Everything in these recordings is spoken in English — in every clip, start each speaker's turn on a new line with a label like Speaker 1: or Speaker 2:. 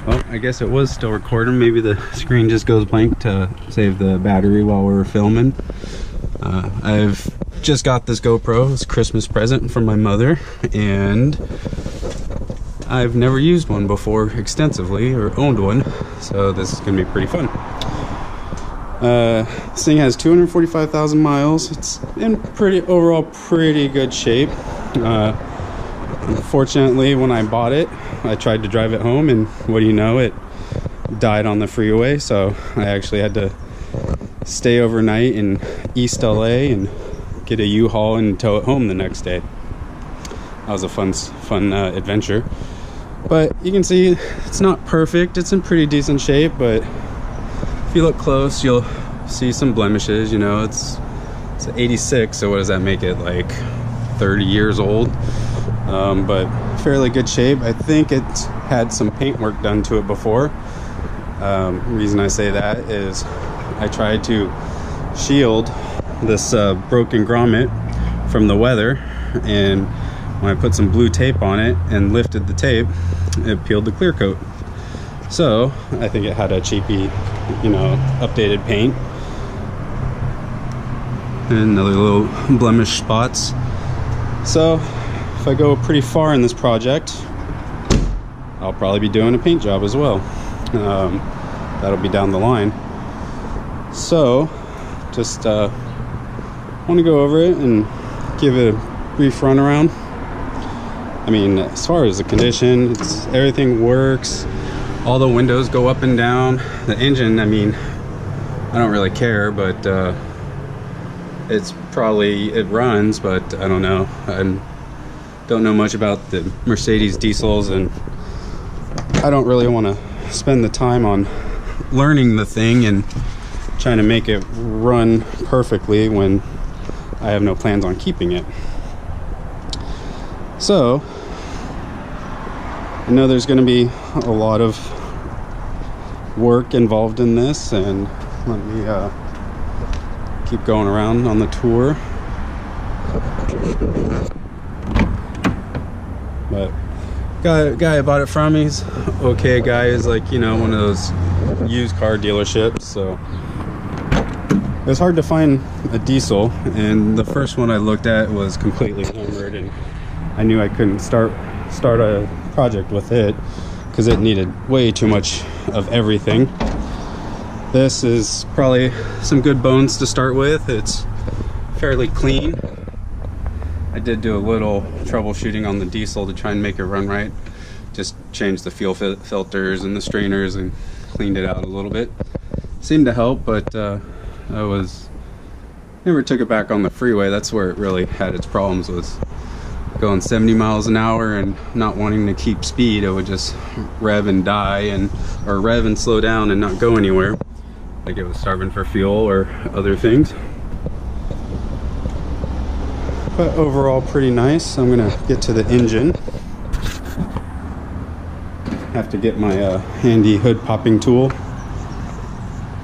Speaker 1: Well, I guess it was still recording. Maybe the screen just goes blank to save the battery while we were filming. I've just got this GoPro. It's a Christmas present from my mother, and I've never used one before extensively, or owned one, so this is gonna be pretty fun. This thing has 245,000 miles. It's in overall pretty good shape. Unfortunately, when I bought it, I tried to drive it home, and what do you know, it died on the freeway, so I actually had to stay overnight in East LA and get a U-Haul and tow it home the next day. That was a fun adventure. But you can see it's not perfect. It's in pretty decent shape, but if you look close, you'll see some blemishes. You know, it's 86, so what does that make it, like 30 years old? But fairly good shape. I think it's had some paint work done to it before. Reason I say that is I tried to shield this broken grommet from the weather, and when I put some blue tape on it and lifted the tape, it peeled the clear coat. So I think it had a cheapy, you know, updated paint. And another little blemish spots. So if I go pretty far in this project, I'll probably be doing a paint job as well. That'll be down the line. So just want to go over it and give it a brief run around. I mean, as far as the condition, everything works. All the windows go up and down. The engine, I mean, I don't really care, but it runs, but I don't know. I don't know much about the Mercedes diesels, and I don't really want to spend the time on learning the thing and trying to make it run perfectly when I have no plans on keeping it. So I know there's going to be a lot of work involved in this, and let me keep going around on the tour. But guy I bought it from, he's okay guy. Is like, you know, one of those used car dealerships, so it was hard to find a diesel, and the first one I looked at was completely hammered, and I knew I couldn't start a project with it because it needed way too much of everything. This is probably some good bones to start with. It's fairly clean. I did do a little troubleshooting on the diesel to try and make it run right. Just changed the fuel filters and the strainers and cleaned it out a little bit. Seemed to help, but never took it back on the freeway. That's where it really had its problems, was going 70 miles an hour and not wanting to keep speed. It would just rev and die, or rev and slow down and not go anywhere, like it was starving for fuel or other things. But overall pretty nice. I'm gonna get to the engine. Have to get my handy hood popping tool.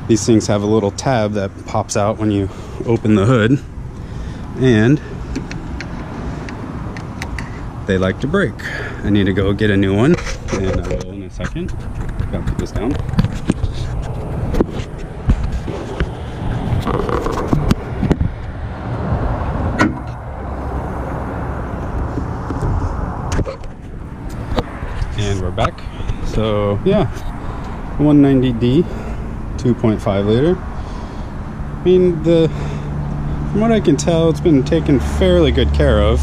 Speaker 1: These things have a little tab that pops out when you open the hood, and they like to break. I need to go get a new one, and I will in a second. Gotta put this down. And we're back. So yeah, 190D, 2.5 liter. I mean, from what I can tell, it's been taken fairly good care of.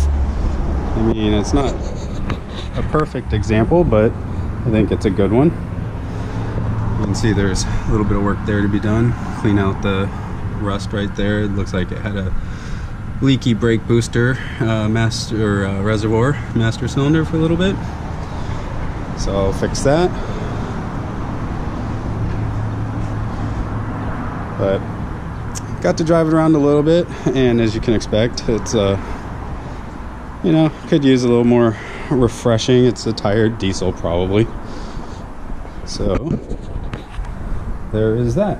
Speaker 1: I mean, it's not a perfect example, but I think it's a good one. You can see there's a little bit of work there to be done. Clean out the rust right there. It looks like it had a leaky brake booster reservoir master cylinder for a little bit. So I'll fix that. But got to drive it around a little bit, and as you can expect, it's you know, could use a little more refreshing. It's a tired diesel probably. So there is that.